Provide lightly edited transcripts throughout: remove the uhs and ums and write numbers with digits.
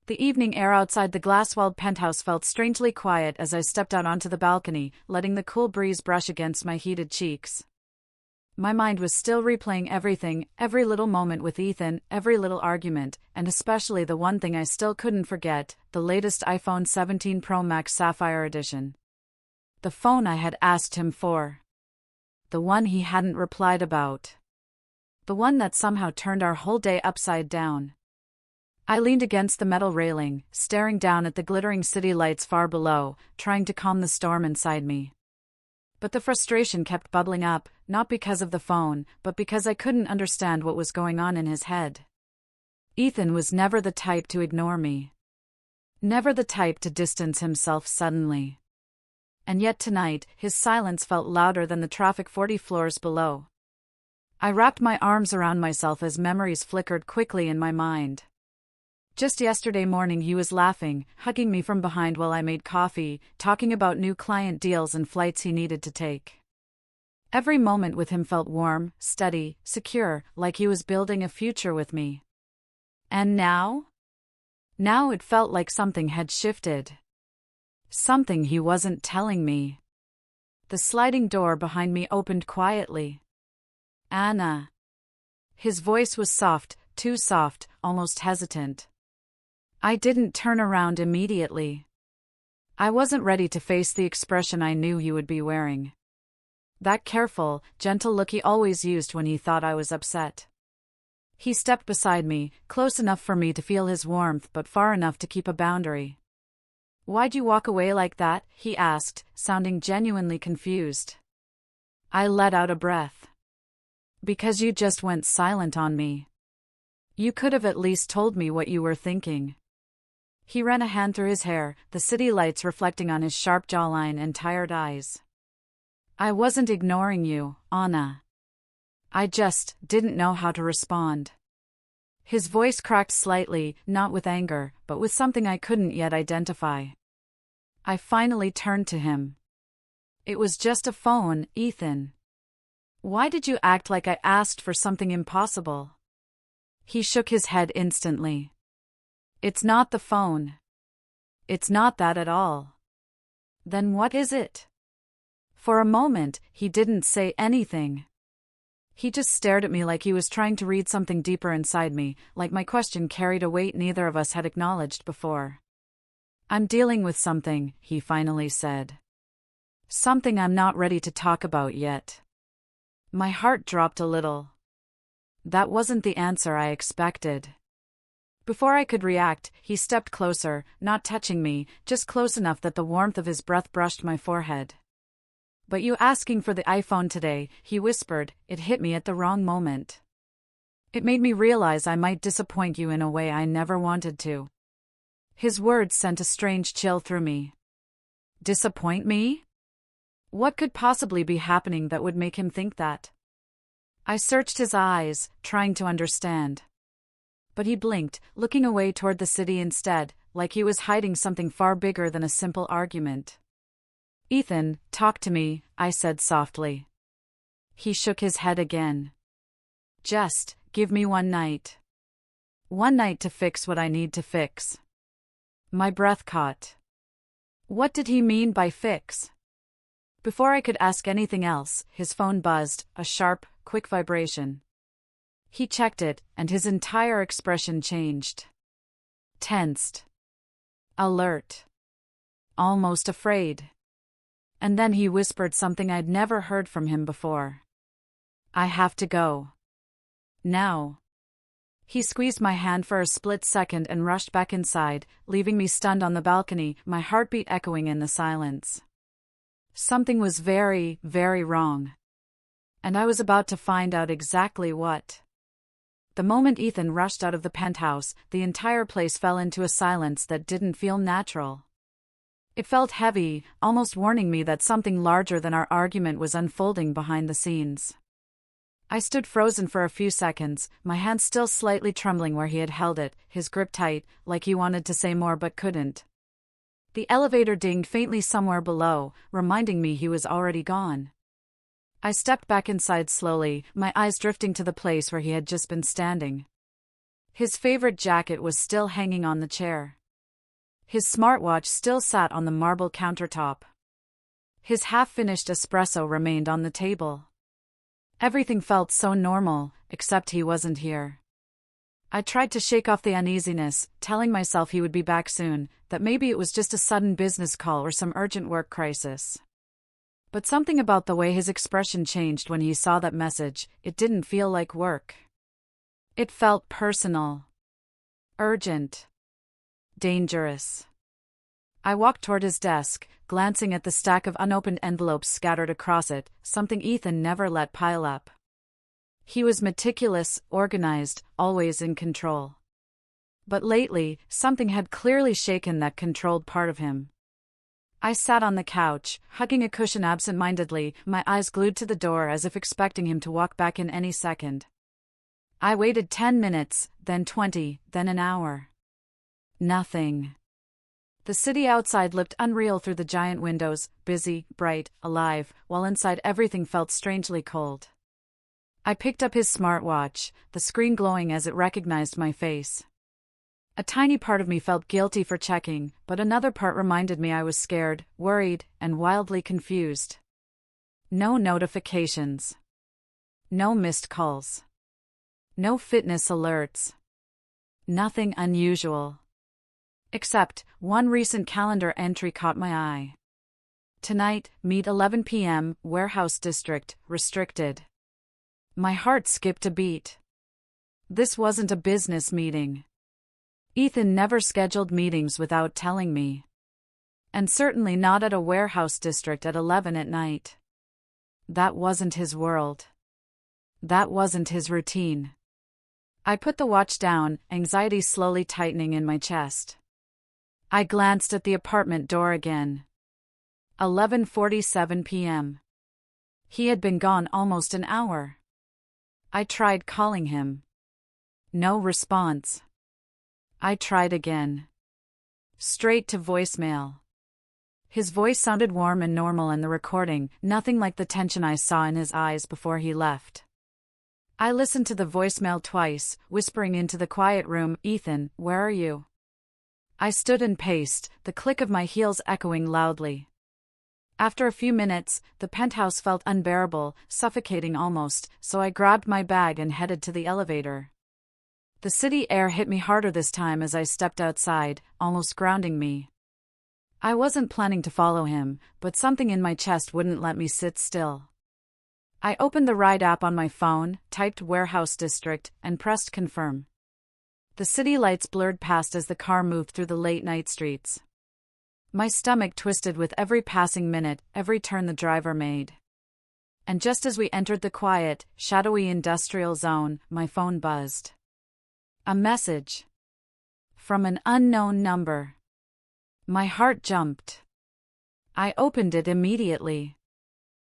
The evening air outside the glass-walled penthouse felt strangely quiet as I stepped out onto the balcony, letting the cool breeze brush against my heated cheeks. My mind was still replaying everything, every little moment with Ethan, every little argument, and especially the one thing I still couldn't forget, the latest iPhone 17 Pro Max Sapphire Edition. The phone I had asked him for. The one he hadn't replied about. The one that somehow turned our whole day upside down. I leaned against the metal railing, staring down at the glittering city lights far below, trying to calm the storm inside me. But the frustration kept bubbling up, not because of the phone, but because I couldn't understand what was going on in his head. Ethan was never the type to ignore me. Never the type to distance himself suddenly. And yet tonight, his silence felt louder than the traffic 40 floors below. I wrapped my arms around myself as memories flickered quickly in my mind. Just yesterday morning he was laughing, hugging me from behind while I made coffee, talking about new client deals and flights he needed to take. Every moment with him felt warm, steady, secure, like he was building a future with me. And now? Now it felt like something had shifted. Something he wasn't telling me. The sliding door behind me opened quietly. Anna. His voice was soft, too soft, almost hesitant. I didn't turn around immediately. I wasn't ready to face the expression I knew he would be wearing. That careful, gentle look he always used when he thought I was upset. He stepped beside me, close enough for me to feel his warmth but far enough to keep a boundary. "Why'd you walk away like that?" he asked, sounding genuinely confused. I let out a breath. "Because you just went silent on me. You could have at least told me what you were thinking." He ran a hand through his hair, the city lights reflecting on his sharp jawline and tired eyes. "I wasn't ignoring you, Anna. I just didn't know how to respond." His voice cracked slightly, not with anger, but with something I couldn't yet identify. I finally turned to him. "It was just a phone, Ethan. Why did you act like I asked for something impossible?" He shook his head instantly. "It's not the phone. It's not that at all." "Then what is it?" For a moment, he didn't say anything. He just stared at me like he was trying to read something deeper inside me, like my question carried a weight neither of us had acknowledged before. "I'm dealing with something," he finally said. "Something I'm not ready to talk about yet." My heart dropped a little. That wasn't the answer I expected. Before I could react, he stepped closer, not touching me, just close enough that the warmth of his breath brushed my forehead. "But you asking for the iPhone today," he whispered, it hit me at the wrong moment. It made me realize I might disappoint you in a way I never wanted to. His words sent a strange chill through me. Disappoint me? What could possibly be happening that would make him think that? I searched his eyes, trying to understand. But he blinked, looking away toward the city instead, like he was hiding something far bigger than a simple argument. "Ethan, talk to me," I said softly. He shook his head again. "Just give me one night. One night to fix what I need to fix." My breath caught. What did he mean by fix? Before I could ask anything else, his phone buzzed, a sharp, quick vibration. He checked it, and his entire expression changed. Tensed. Alert. Almost afraid. And then he whispered something I'd never heard from him before. "I have to go. Now." He squeezed my hand for a split second and rushed back inside, leaving me stunned on the balcony, my heartbeat echoing in the silence. Something was very, very wrong. And I was about to find out exactly what. The moment Ethan rushed out of the penthouse, the entire place fell into a silence that didn't feel natural. It felt heavy, almost warning me that something larger than our argument was unfolding behind the scenes. I stood frozen for a few seconds, my hand still slightly trembling where he had held it, his grip tight, like he wanted to say more but couldn't. The elevator dinged faintly somewhere below, reminding me he was already gone. I stepped back inside slowly, my eyes drifting to the place where he had just been standing. His favorite jacket was still hanging on the chair. His smartwatch still sat on the marble countertop. His half-finished espresso remained on the table. Everything felt so normal, except he wasn't here. I tried to shake off the uneasiness, telling myself he would be back soon, that maybe it was just a sudden business call or some urgent work crisis. But something about the way his expression changed when he saw that message, it didn't feel like work. It felt personal. Urgent. Dangerous. I walked toward his desk, glancing at the stack of unopened envelopes scattered across it, something Ethan never let pile up. He was meticulous, organized, always in control. But lately, something had clearly shaken that controlled part of him. I sat on the couch, hugging a cushion absent-mindedly, my eyes glued to the door as if expecting him to walk back in any second. I waited 10 minutes, then 20, then an hour. Nothing. The city outside looked unreal through the giant windows, busy, bright, alive, while inside everything felt strangely cold. I picked up his smartwatch, the screen glowing as it recognized my face. A tiny part of me felt guilty for checking, but another part reminded me I was scared, worried, and wildly confused. No notifications. No missed calls. No fitness alerts. Nothing unusual. Except, one recent calendar entry caught my eye. Tonight, meet 11 p.m., Warehouse District, restricted. My heart skipped a beat. This wasn't a business meeting. Ethan never scheduled meetings without telling me. And certainly not at a warehouse district at 11 at night. That wasn't his world. That wasn't his routine. I put the watch down, anxiety slowly tightening in my chest. I glanced at the apartment door again. 11:47 p.m. He had been gone almost an hour. I tried calling him. No response. I tried again. Straight to voicemail. His voice sounded warm and normal in the recording, nothing like the tension I saw in his eyes before he left. I listened to the voicemail twice, whispering into the quiet room, "Ethan, where are you?" I stood and paced, the click of my heels echoing loudly. After a few minutes, the penthouse felt unbearable, suffocating almost, so I grabbed my bag and headed to the elevator. The city air hit me harder this time as I stepped outside, almost grounding me. I wasn't planning to follow him, but something in my chest wouldn't let me sit still. I opened the ride app on my phone, typed Warehouse District, and pressed confirm. The city lights blurred past as the car moved through the late-night streets. My stomach twisted with every passing minute, every turn the driver made. And just as we entered the quiet, shadowy industrial zone, my phone buzzed. A message. From an unknown number. My heart jumped. I opened it immediately.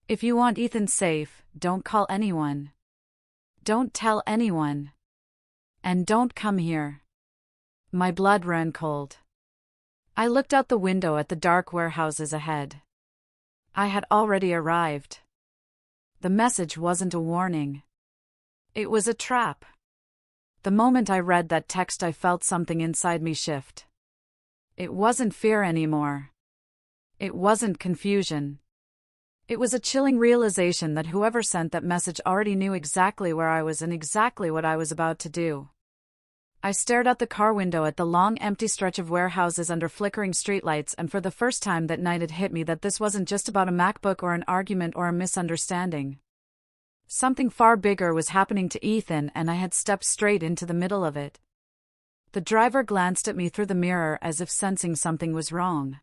"If you want Ethan safe, don't call anyone. Don't tell anyone. And don't come here." My blood ran cold. I looked out the window at the dark warehouses ahead. I had already arrived. The message wasn't a warning. It was a trap. The moment I read that text, I felt something inside me shift. It wasn't fear anymore. It wasn't confusion. It was a chilling realization that whoever sent that message already knew exactly where I was and exactly what I was about to do. I stared out the car window at the long empty stretch of warehouses under flickering streetlights, and for the first time that night it hit me that this wasn't just about a MacBook or an argument or a misunderstanding. Something far bigger was happening to Ethan, and I had stepped straight into the middle of it. The driver glanced at me through the mirror as if sensing something was wrong.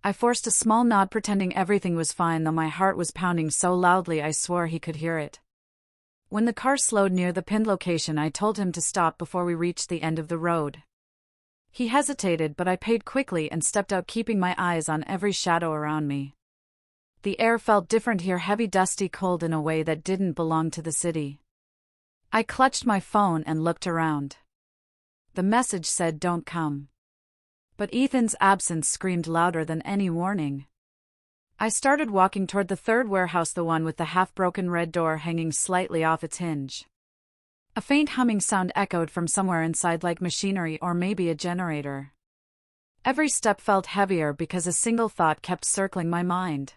I forced a small nod, pretending everything was fine, though my heart was pounding so loudly I swore he could hear it. When the car slowed near the pinned location, I told him to stop before we reached the end of the road. He hesitated, but I paid quickly and stepped out, keeping my eyes on every shadow around me. The air felt different here, heavy, dusty, cold in a way that didn't belong to the city. I clutched my phone and looked around. The message said, "Don't come." But Ethan's absence screamed louder than any warning. I started walking toward the third warehouse, the one with the half-broken red door hanging slightly off its hinge. A faint humming sound echoed from somewhere inside, like machinery or maybe a generator. Every step felt heavier because a single thought kept circling my mind.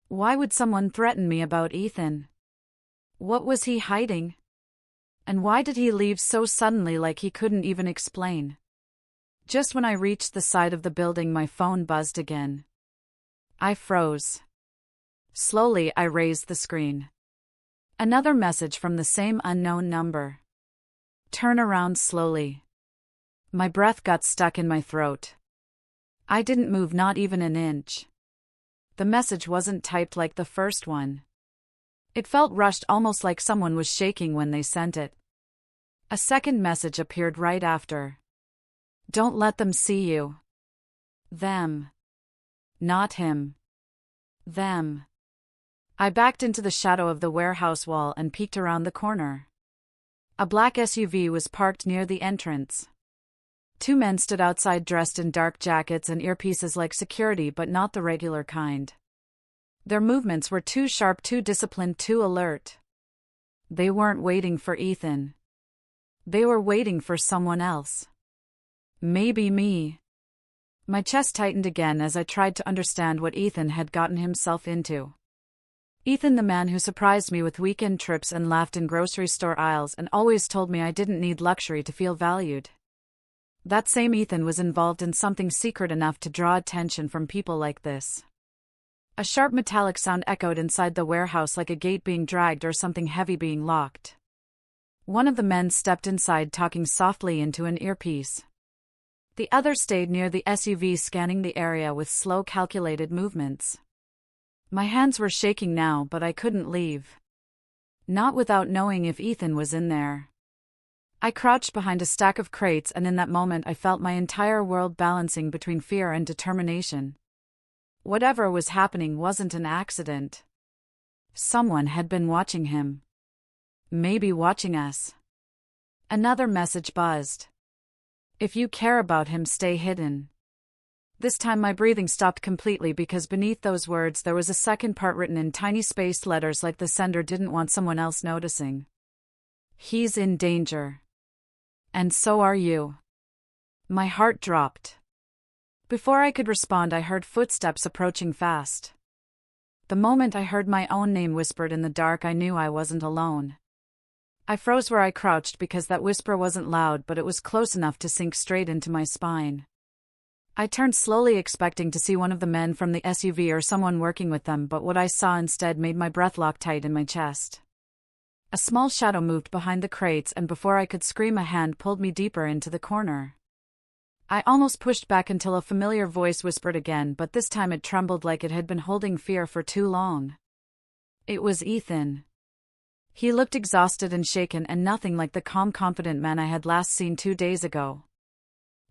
Why would someone threaten me about Ethan? What was he hiding? And why did he leave so suddenly, like he couldn't even explain? Just when I reached the side of the building, my phone buzzed again. I froze. Slowly, I raised the screen. Another message from the same unknown number. Turn around slowly. My breath got stuck in my throat. I didn't move, not even an inch. The message wasn't typed like the first one. It felt rushed, almost like someone was shaking when they sent it. A second message appeared right after. Don't let them see you. Them. Not him. Them. I backed into the shadow of the warehouse wall and peeked around the corner. A black SUV was parked near the entrance. Two men stood outside dressed in dark jackets and earpieces, like security, but not the regular kind. Their movements were too sharp, too disciplined, too alert. They weren't waiting for Ethan. They were waiting for someone else. Maybe me. My chest tightened again as I tried to understand what Ethan had gotten himself into. Ethan, the man who surprised me with weekend trips and laughed in grocery store aisles and always told me I didn't need luxury to feel valued. That same Ethan was involved in something secret enough to draw attention from people like this. A sharp metallic sound echoed inside the warehouse, like a gate being dragged or something heavy being locked. One of the men stepped inside, talking softly into an earpiece. The other stayed near the SUV, scanning the area with slow, calculated movements. My hands were shaking now, but I couldn't leave. Not without knowing if Ethan was in there. I crouched behind a stack of crates, and in that moment I felt my entire world balancing between fear and determination. Whatever was happening wasn't an accident. Someone had been watching him. Maybe watching us. Another message buzzed. If you care about him, stay hidden. This time my breathing stopped completely, because beneath those words there was a second part written in tiny spaced letters, like the sender didn't want someone else noticing. He's in danger. And so are you. My heart dropped. Before I could respond, I heard footsteps approaching fast. The moment I heard my own name whispered in the dark, I knew I wasn't alone. I froze where I crouched, because that whisper wasn't loud, but it was close enough to sink straight into my spine. I turned slowly, expecting to see one of the men from the SUV or someone working with them, but what I saw instead made my breath lock tight in my chest. A small shadow moved behind the crates, and before I could scream, a hand pulled me deeper into the corner. I almost pushed back until a familiar voice whispered again, but this time it trembled like it had been holding fear for too long. It was Ethan. He looked exhausted and shaken, and nothing like the calm, confident man I had last seen 2 days ago.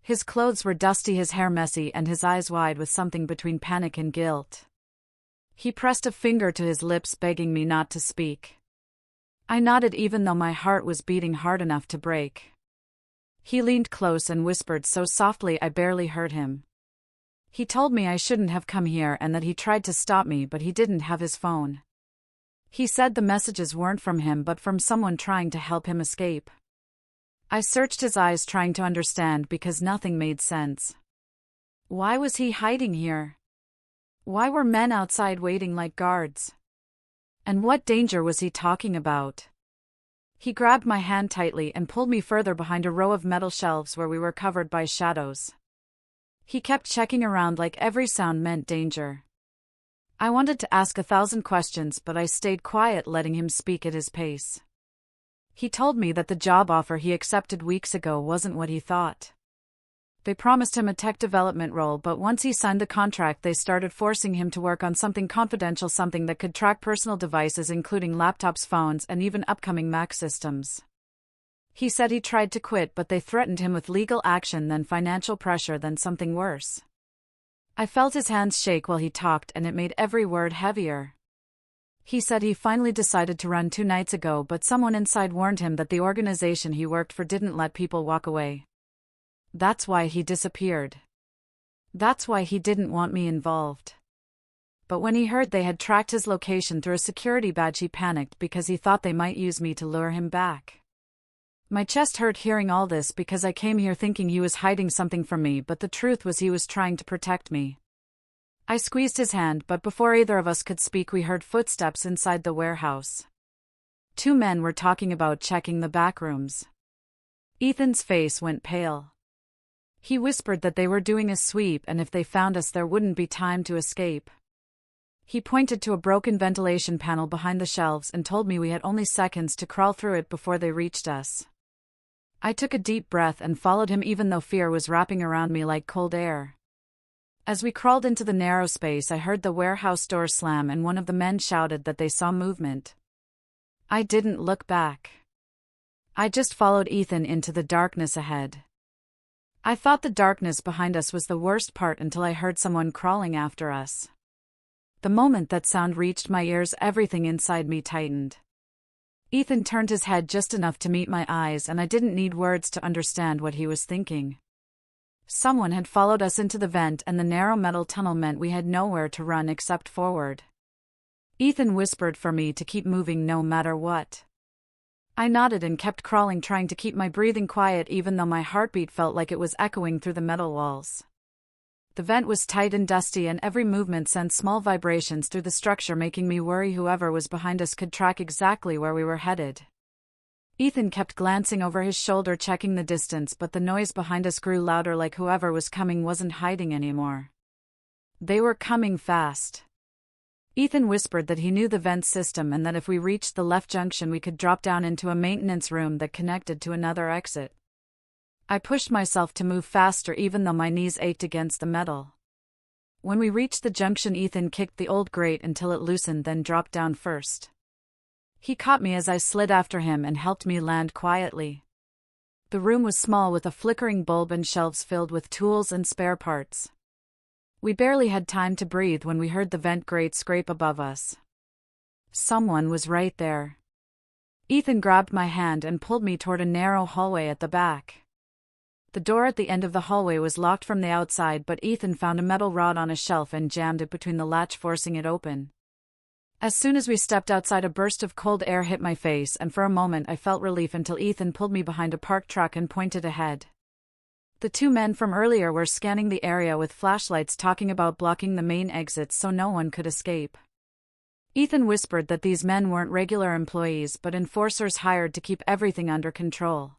His clothes were dusty, his hair messy, and his eyes wide with something between panic and guilt. He pressed a finger to his lips, begging me not to speak. I nodded, even though my heart was beating hard enough to break. He leaned close and whispered so softly I barely heard him. He told me I shouldn't have come here and that he tried to stop me, but he didn't have his phone. He said the messages weren't from him but from someone trying to help him escape. I searched his eyes, trying to understand, because nothing made sense. Why was he hiding here? Why were men outside waiting like guards? And what danger was he talking about? He grabbed my hand tightly and pulled me further behind a row of metal shelves where we were covered by shadows. He kept checking around like every sound meant danger. I wanted to ask 1,000 questions, but I stayed quiet, letting him speak at his pace. He told me that the job offer he accepted weeks ago wasn't what he thought. They promised him a tech development role, but once he signed the contract, they started forcing him to work on something confidential, something that could track personal devices, including laptops, phones, and even upcoming Mac systems. He said he tried to quit, but they threatened him with legal action, then financial pressure, then something worse. I felt his hands shake while he talked, and it made every word heavier. He said he finally decided to run 2 nights ago, but someone inside warned him that the organization he worked for didn't let people walk away. That's why he disappeared. That's why he didn't want me involved. But when he heard they had tracked his location through a security badge, he panicked because he thought they might use me to lure him back. My chest hurt hearing all this because I came here thinking he was hiding something from me, but the truth was he was trying to protect me. I squeezed his hand, but before either of us could speak, we heard footsteps inside the warehouse. 2 men were talking about checking the back rooms. Ethan's face went pale. He whispered that they were doing a sweep and if they found us there wouldn't be time to escape. He pointed to a broken ventilation panel behind the shelves and told me we had only seconds to crawl through it before they reached us. I took a deep breath and followed him even though fear was wrapping around me like cold air. As we crawled into the narrow space, I heard the warehouse door slam and one of the men shouted that they saw movement. I didn't look back. I just followed Ethan into the darkness ahead. I thought the darkness behind us was the worst part until I heard someone crawling after us. The moment that sound reached my ears, everything inside me tightened. Ethan turned his head just enough to meet my eyes, and I didn't need words to understand what he was thinking. Someone had followed us into the vent, and the narrow metal tunnel meant we had nowhere to run except forward. Ethan whispered for me to keep moving no matter what. I nodded and kept crawling, trying to keep my breathing quiet even though my heartbeat felt like it was echoing through the metal walls. The vent was tight and dusty, and every movement sent small vibrations through the structure, making me worry whoever was behind us could track exactly where we were headed. Ethan kept glancing over his shoulder, checking the distance, but the noise behind us grew louder, like whoever was coming wasn't hiding anymore. They were coming fast. Ethan whispered that he knew the vent system and that if we reached the left junction we could drop down into a maintenance room that connected to another exit. I pushed myself to move faster even though my knees ached against the metal. When we reached the junction, Ethan kicked the old grate until it loosened, then dropped down first. He caught me as I slid after him and helped me land quietly. The room was small with a flickering bulb and shelves filled with tools and spare parts. We barely had time to breathe when we heard the vent grate scrape above us. Someone was right there. Ethan grabbed my hand and pulled me toward a narrow hallway at the back. The door at the end of the hallway was locked from the outside, but Ethan found a metal rod on a shelf and jammed it between the latch, forcing it open. As soon as we stepped outside, a burst of cold air hit my face, and for a moment I felt relief until Ethan pulled me behind a parked truck and pointed ahead. The 2 men from earlier were scanning the area with flashlights, talking about blocking the main exits so no one could escape. Ethan whispered that these men weren't regular employees but enforcers hired to keep everything under control.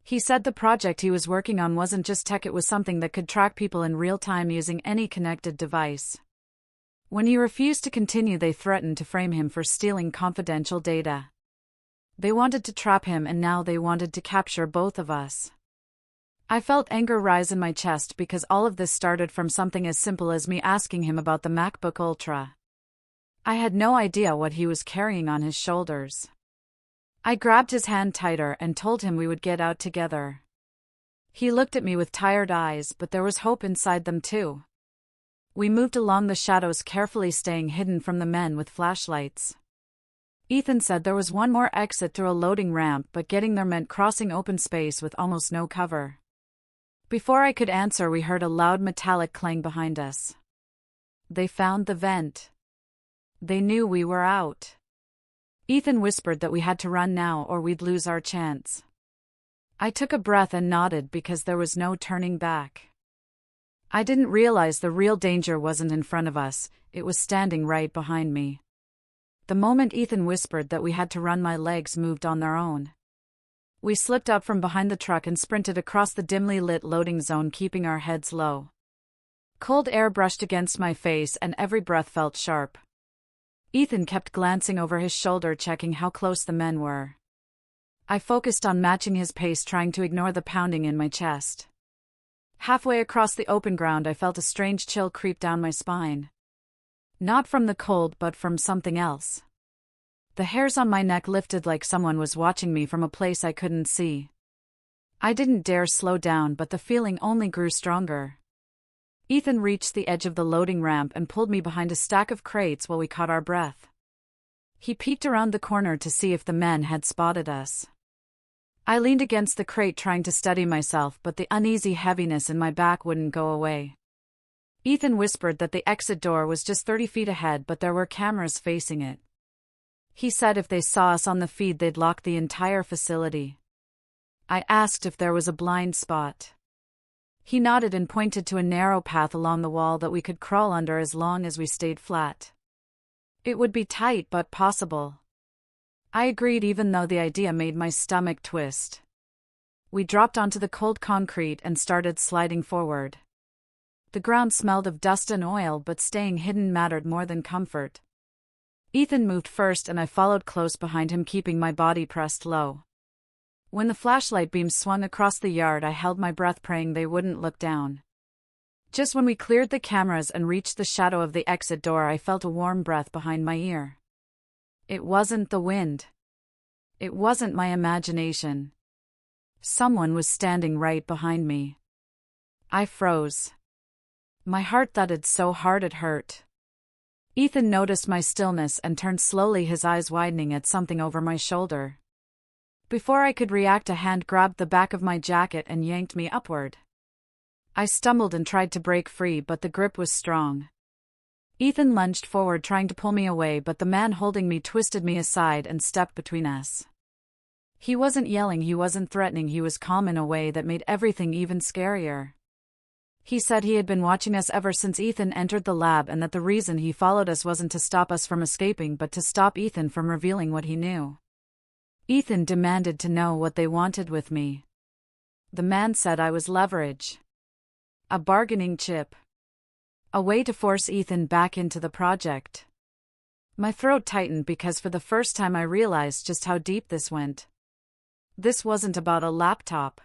He said the project he was working on wasn't just tech, it was something that could track people in real time using any connected device. When he refused to continue, they threatened to frame him for stealing confidential data. They wanted to trap him, and now they wanted to capture both of us. I felt anger rise in my chest because all of this started from something as simple as me asking him about the MacBook Ultra. I had no idea what he was carrying on his shoulders. I grabbed his hand tighter and told him we would get out together. He looked at me with tired eyes, but there was hope inside them too. We moved along the shadows, carefully staying hidden from the men with flashlights. Ethan said there was one more exit through a loading ramp, but getting there meant crossing open space with almost no cover. Before I could answer, we heard a loud metallic clang behind us. They found the vent. They knew we were out. Ethan whispered that we had to run now or we'd lose our chance. I took a breath and nodded because there was no turning back. I didn't realize the real danger wasn't in front of us, it was standing right behind me. The moment Ethan whispered that we had to run, my legs moved on their own. We slipped up from behind the truck and sprinted across the dimly lit loading zone, keeping our heads low. Cold air brushed against my face and every breath felt sharp. Ethan kept glancing over his shoulder, checking how close the men were. I focused on matching his pace, trying to ignore the pounding in my chest. Halfway across the open ground, I felt a strange chill creep down my spine. Not from the cold, but from something else. The hairs on my neck lifted like someone was watching me from a place I couldn't see. I didn't dare slow down, but the feeling only grew stronger. Ethan reached the edge of the loading ramp and pulled me behind a stack of crates while we caught our breath. He peeked around the corner to see if the men had spotted us. I leaned against the crate trying to steady myself, but the uneasy heaviness in my back wouldn't go away. Ethan whispered that the exit door was just 30 feet ahead, but there were cameras facing it. He said if they saw us on the feed they'd lock the entire facility. I asked if there was a blind spot. He nodded and pointed to a narrow path along the wall that we could crawl under as long as we stayed flat. It would be tight but possible. I agreed even though the idea made my stomach twist. We dropped onto the cold concrete and started sliding forward. The ground smelled of dust and oil, but staying hidden mattered more than comfort. Ethan moved first and I followed close behind him, keeping my body pressed low. When the flashlight beam swung across the yard, I held my breath, praying they wouldn't look down. Just when we cleared the cameras and reached the shadow of the exit door, I felt a warm breath behind my ear. It wasn't the wind. It wasn't my imagination. Someone was standing right behind me. I froze. My heart thudded so hard it hurt. Ethan noticed my stillness and turned slowly, his eyes widening at something over my shoulder. Before I could react, a hand grabbed the back of my jacket and yanked me upward. I stumbled and tried to break free, but the grip was strong. Ethan lunged forward, trying to pull me away, but the man holding me twisted me aside and stepped between us. He wasn't yelling, he wasn't threatening, he was calm in a way that made everything even scarier. He said he had been watching us ever since Ethan entered the lab, and that the reason he followed us wasn't to stop us from escaping but to stop Ethan from revealing what he knew. Ethan demanded to know what they wanted with me. The man said I was leverage. A bargaining chip. A way to force Ethan back into the project. My throat tightened because for the first time I realized just how deep this went. This wasn't about a laptop.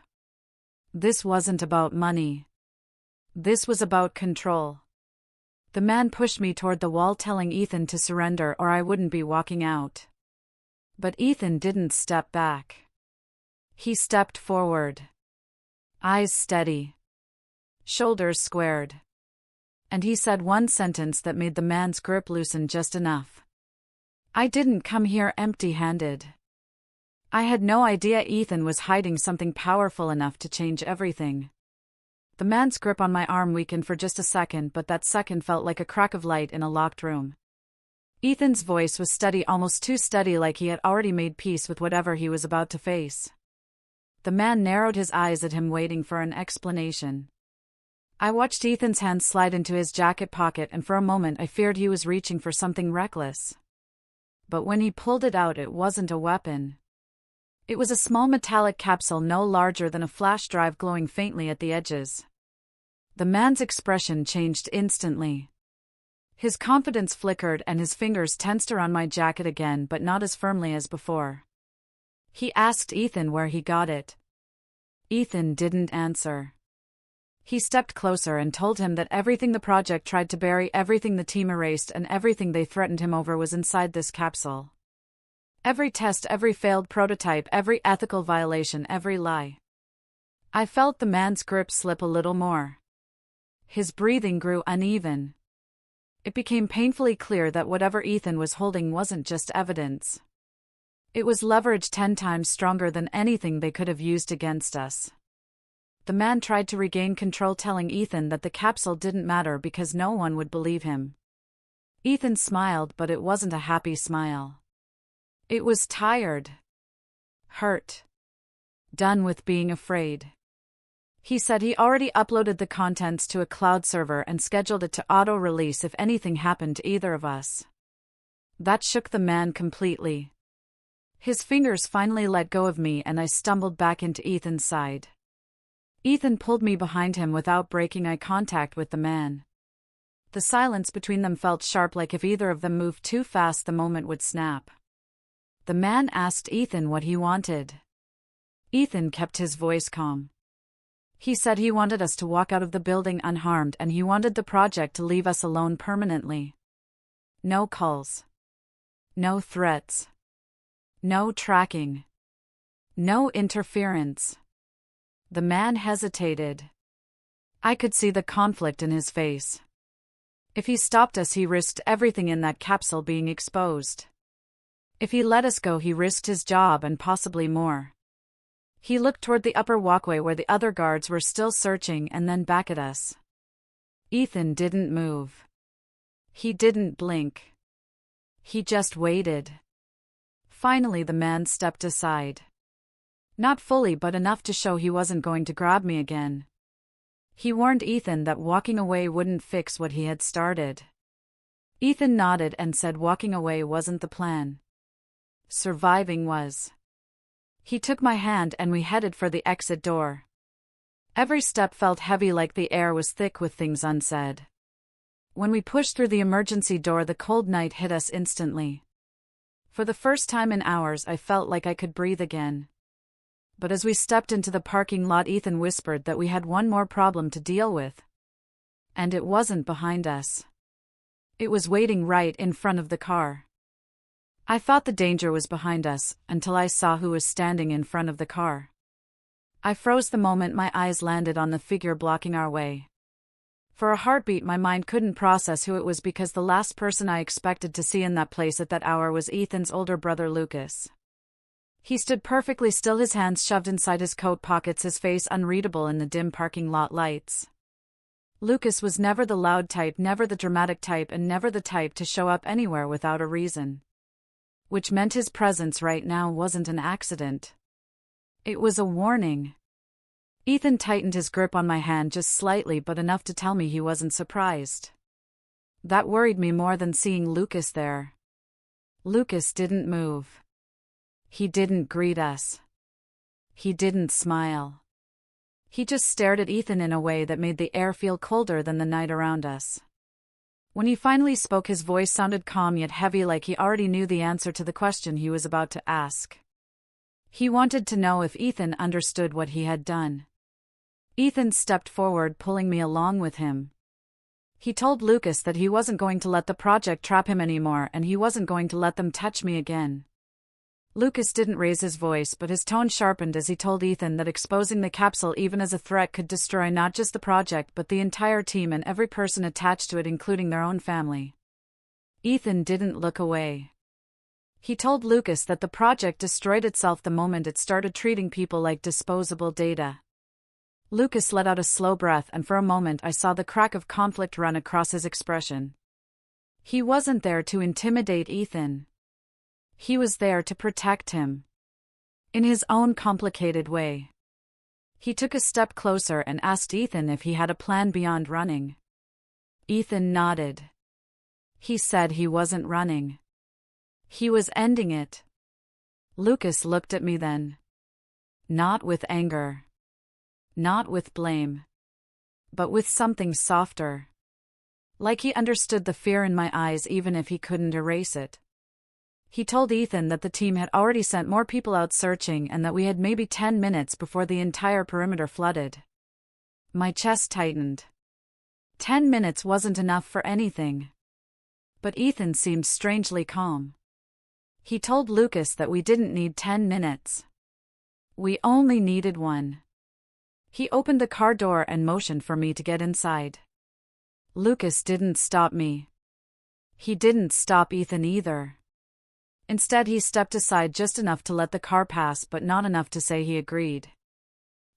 This wasn't about money. This was about control. The man pushed me toward the wall, telling Ethan to surrender or I wouldn't be walking out. But Ethan didn't step back. He stepped forward. Eyes steady. Shoulders squared. And he said one sentence that made the man's grip loosen just enough. I didn't come here empty-handed. I had no idea Ethan was hiding something powerful enough to change everything. The man's grip on my arm weakened for just a second, but that second felt like a crack of light in a locked room. Ethan's voice was steady, almost too steady, like he had already made peace with whatever he was about to face. The man narrowed his eyes at him, waiting for an explanation. I watched Ethan's hand slide into his jacket pocket, and for a moment I feared he was reaching for something reckless. But when he pulled it out, it wasn't a weapon. It was a small metallic capsule no larger than a flash drive, glowing faintly at the edges. The man's expression changed instantly. His confidence flickered and his fingers tensed around my jacket again, but not as firmly as before. He asked Ethan where he got it. Ethan didn't answer. He stepped closer and told him that everything the project tried to bury, everything the team erased, and everything they threatened him over was inside this capsule. Every test, every failed prototype, every ethical violation, every lie. I felt the man's grip slip a little more. His breathing grew uneven. It became painfully clear that whatever Ethan was holding wasn't just evidence. It was leverage 10 times stronger than anything they could have used against us. The man tried to regain control, telling Ethan that the capsule didn't matter because no one would believe him. Ethan smiled, but it wasn't a happy smile. It was tired. Hurt. Done with being afraid. He said he already uploaded the contents to a cloud server and scheduled it to auto-release if anything happened to either of us. That shook the man completely. His fingers finally let go of me and I stumbled back into Ethan's side. Ethan pulled me behind him without breaking eye contact with the man. The silence between them felt sharp, like if either of them moved too fast the moment would snap. The man asked Ethan what he wanted. Ethan kept his voice calm. He said he wanted us to walk out of the building unharmed, and he wanted the project to leave us alone permanently. No calls. No threats. No tracking. No interference. The man hesitated. I could see the conflict in his face. If he stopped us, he risked everything in that capsule being exposed. If he let us go, he risked his job and possibly more. He looked toward the upper walkway where the other guards were still searching, and then back at us. Ethan didn't move. He didn't blink. He just waited. Finally, the man stepped aside. Not fully, but enough to show he wasn't going to grab me again. He warned Ethan that walking away wouldn't fix what he had started. Ethan nodded and said walking away wasn't the plan. Surviving was. He took my hand and we headed for the exit door. Every step felt heavy, like the air was thick with things unsaid. When we pushed through the emergency door, the cold night hit us instantly. For the first time in hours, I felt like I could breathe again. But as we stepped into the parking lot, Ethan whispered that we had one more problem to deal with. And it wasn't behind us. It was waiting right in front of the car. I thought the danger was behind us, until I saw who was standing in front of the car. I froze the moment my eyes landed on the figure blocking our way. For a heartbeat, my mind couldn't process who it was, because the last person I expected to see in that place at that hour was Ethan's older brother Lucas. He stood perfectly still, his hands shoved inside his coat pockets, his face unreadable in the dim parking lot lights. Lucas was never the loud type, never the dramatic type, and never the type to show up anywhere without a reason. Which meant his presence right now wasn't an accident. It was a warning. Ethan tightened his grip on my hand just slightly, but enough to tell me he wasn't surprised. That worried me more than seeing Lucas there. Lucas didn't move. He didn't greet us. He didn't smile. He just stared at Ethan in a way that made the air feel colder than the night around us. When he finally spoke, his voice sounded calm yet heavy, like he already knew the answer to the question he was about to ask. He wanted to know if Ethan understood what he had done. Ethan stepped forward, pulling me along with him. He told Lucas that he wasn't going to let the project trap him anymore, and he wasn't going to let them touch me again. Lucas didn't raise his voice, but his tone sharpened as he told Ethan that exposing the capsule, even as a threat, could destroy not just the project but the entire team and every person attached to it, including their own family. Ethan didn't look away. He told Lucas that the project destroyed itself the moment it started treating people like disposable data. Lucas let out a slow breath, and for a moment I saw the crack of conflict run across his expression. He wasn't there to intimidate Ethan. He was there to protect him. In his own complicated way. He took a step closer and asked Ethan if he had a plan beyond running. Ethan nodded. He said he wasn't running. He was ending it. Lucas looked at me then. Not with anger. Not with blame. But with something softer. Like he understood the fear in my eyes, even if he couldn't erase it. He told Ethan that the team had already sent more people out searching, and that we had maybe 10 minutes before the entire perimeter flooded. My chest tightened. 10 minutes wasn't enough for anything. But Ethan seemed strangely calm. He told Lucas that we didn't need 10 minutes. We only needed one. He opened the car door and motioned for me to get inside. Lucas didn't stop me. He didn't stop Ethan either. Instead, he stepped aside just enough to let the car pass, but not enough to say he agreed.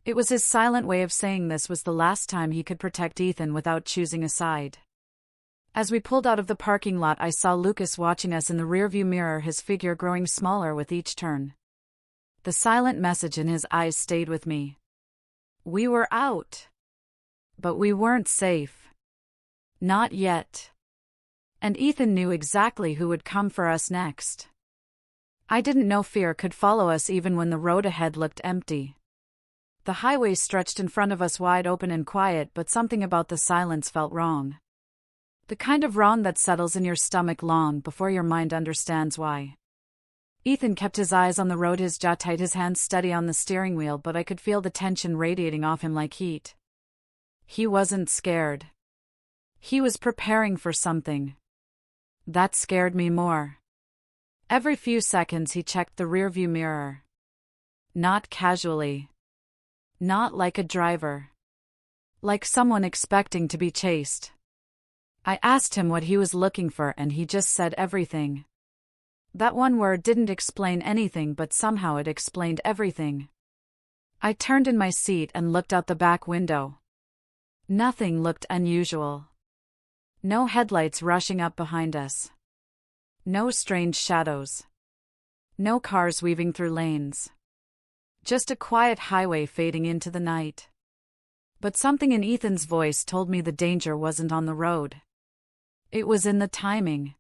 It was his silent way of saying this was the last time he could protect Ethan without choosing a side. As we pulled out of the parking lot, I saw Lucas watching us in the rearview mirror, his figure growing smaller with each turn. The silent message in his eyes stayed with me. We were out. But we weren't safe. Not yet. And Ethan knew exactly who would come for us next. I didn't know fear could follow us even when the road ahead looked empty. The highway stretched in front of us, wide open and quiet, but something about the silence felt wrong. The kind of wrong that settles in your stomach long before your mind understands why. Ethan kept his eyes on the road, his jaw tight, his hands steady on the steering wheel, but I could feel the tension radiating off him like heat. He wasn't scared. He was preparing for something. That scared me more. Every few seconds he checked the rearview mirror. Not casually. Not like a driver. Like someone expecting to be chased. I asked him what he was looking for, and he just said everything. That one word didn't explain anything, but somehow it explained everything. I turned in my seat and looked out the back window. Nothing looked unusual. No headlights rushing up behind us. No strange shadows. No cars weaving through lanes. Just a quiet highway fading into the night. But something in Ethan's voice told me the danger wasn't on the road. It was in the timing.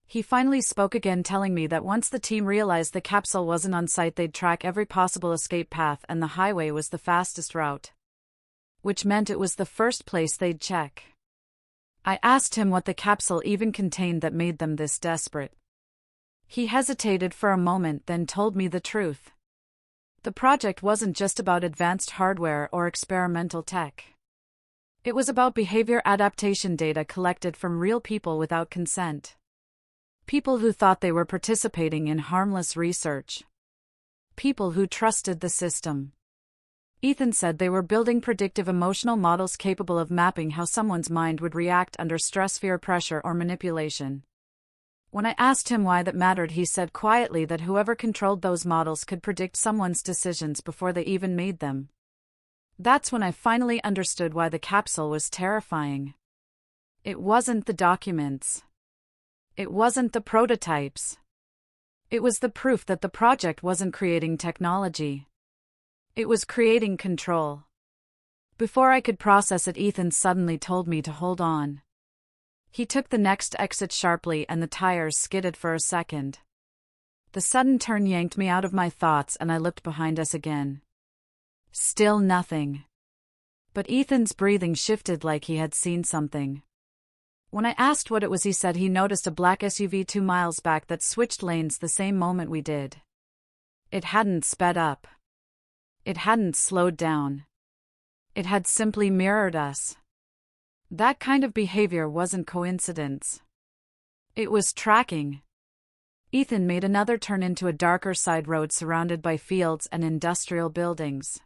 He finally spoke again, telling me that once the team realized the capsule wasn't on site, they'd track every possible escape path, and the highway was the fastest route. Which meant it was the first place they'd check. I asked him what the capsule even contained that made them this desperate. He hesitated for a moment, then told me the truth. The project wasn't just about advanced hardware or experimental tech. It was about behavior adaptation data collected from real people without consent. People who thought they were participating in harmless research. People who trusted the system. Ethan said they were building predictive emotional models capable of mapping how someone's mind would react under stress, fear, pressure, or manipulation. When I asked him why that mattered, he said quietly that whoever controlled those models could predict someone's decisions before they even made them. That's when I finally understood why the capsule was terrifying. It wasn't the documents. It wasn't the prototypes. It was the proof that the project wasn't creating technology. It was creating control. Before I could process it, Ethan suddenly told me to hold on. He took the next exit sharply, and the tires skidded for a second. The sudden turn yanked me out of my thoughts, and I looked behind us again. Still nothing. But Ethan's breathing shifted like he had seen something. When I asked what it was, he said he noticed a black SUV 2 miles back that switched lanes the same moment we did. It hadn't sped up. It hadn't slowed down. It had simply mirrored us. That kind of behavior wasn't coincidence. It was tracking. Ethan made another turn into a darker side road surrounded by fields and industrial buildings.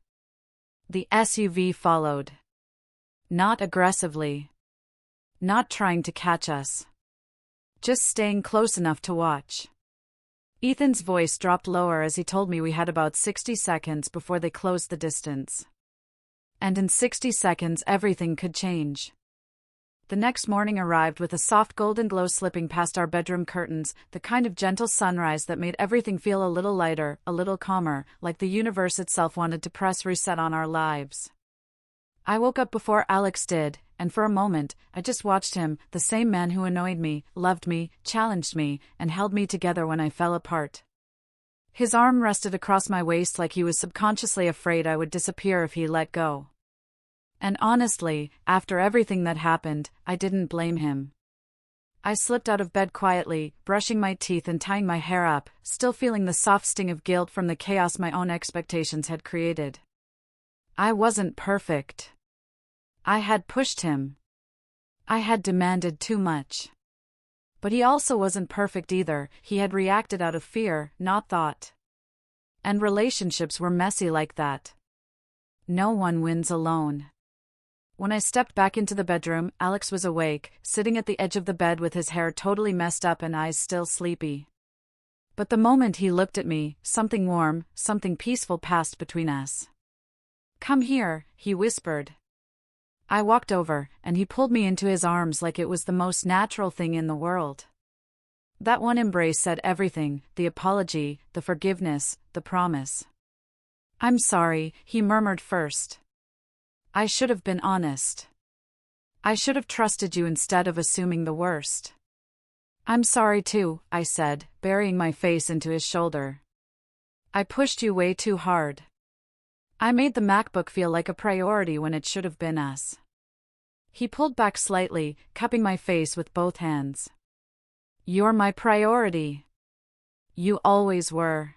The SUV followed. Not aggressively. Not trying to catch us. Just staying close enough to watch. Ethan's voice dropped lower as he told me we had about 60 seconds before they closed the distance. And in 60 seconds everything could change. The next morning arrived with a soft golden glow slipping past our bedroom curtains, the kind of gentle sunrise that made everything feel a little lighter, a little calmer, like the universe itself wanted to press reset on our lives. I woke up before Alex did, and for a moment, I just watched him, the same man who annoyed me, loved me, challenged me, and held me together when I fell apart. His arm rested across my waist like he was subconsciously afraid I would disappear if he let go. And honestly, after everything that happened, I didn't blame him. I slipped out of bed quietly, brushing my teeth and tying my hair up, still feeling the soft sting of guilt from the chaos my own expectations had created. I wasn't perfect. I had pushed him. I had demanded too much. But he also wasn't perfect either. He had reacted out of fear, not thought. And relationships were messy like that. No one wins alone. When I stepped back into the bedroom, Alex was awake, sitting at the edge of the bed with his hair totally messed up and eyes still sleepy. But the moment he looked at me, something warm, something peaceful passed between us. "Come here," he whispered. I walked over, and he pulled me into his arms like it was the most natural thing in the world. That one embrace said everything, the apology, the forgiveness, the promise. "I'm sorry," he murmured first. "I should have been honest. I should have trusted you instead of assuming the worst." "I'm sorry too," I said, burying my face into his shoulder. "I pushed you way too hard. I made the MacBook feel like a priority when it should have been us." He pulled back slightly, cupping my face with both hands. "You're my priority. You always were.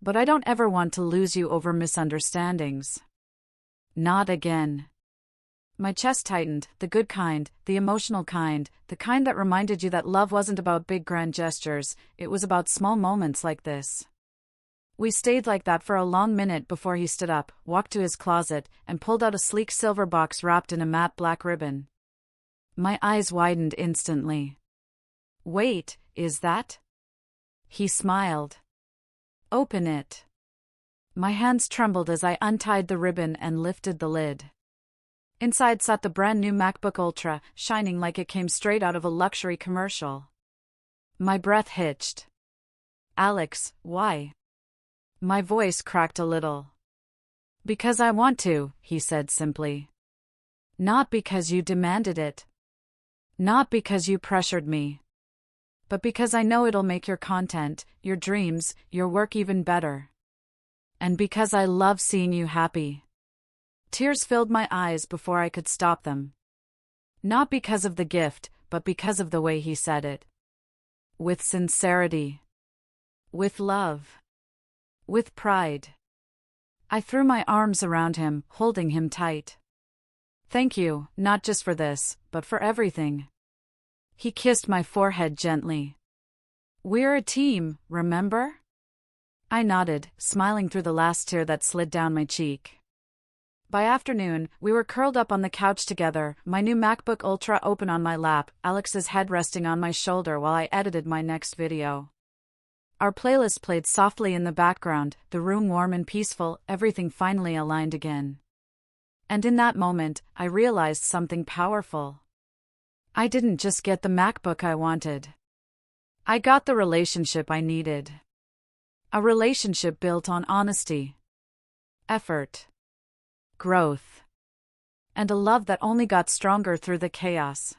But I don't ever want to lose you over misunderstandings. Not again." My chest tightened, the good kind, the emotional kind, the kind that reminded you that love wasn't about big grand gestures, it was about small moments like this. We stayed like that for a long minute before he stood up, walked to his closet, and pulled out a sleek silver box wrapped in a matte black ribbon. My eyes widened instantly. "Wait, is that?" He smiled. "Open it." My hands trembled as I untied the ribbon and lifted the lid. Inside sat the brand new MacBook Ultra, shining like it came straight out of a luxury commercial. My breath hitched. "Alex, why?" My voice cracked a little. Because I want to, he said simply. Not because you demanded it. Not because you pressured me. But because I know it'll make your content, your dreams, your work even better. And because I love seeing you happy. Tears filled my eyes before I could stop them. Not because of the gift, but because of the way he said it. With sincerity. With love. With pride. I threw my arms around him, holding him tight. Thank you, not just for this, but for everything. He kissed my forehead gently. We're a team, remember? I nodded, smiling through the last tear that slid down my cheek. By afternoon, we were curled up on the couch together, my new MacBook Ultra open on my lap, Alex's head resting on my shoulder while I edited my next video. Our playlist played softly in the background, the room warm and peaceful, everything finally aligned again. And in that moment, I realized something powerful. I didn't just get the MacBook I wanted. I got the relationship I needed. A relationship built on honesty, effort, growth, and a love that only got stronger through the chaos.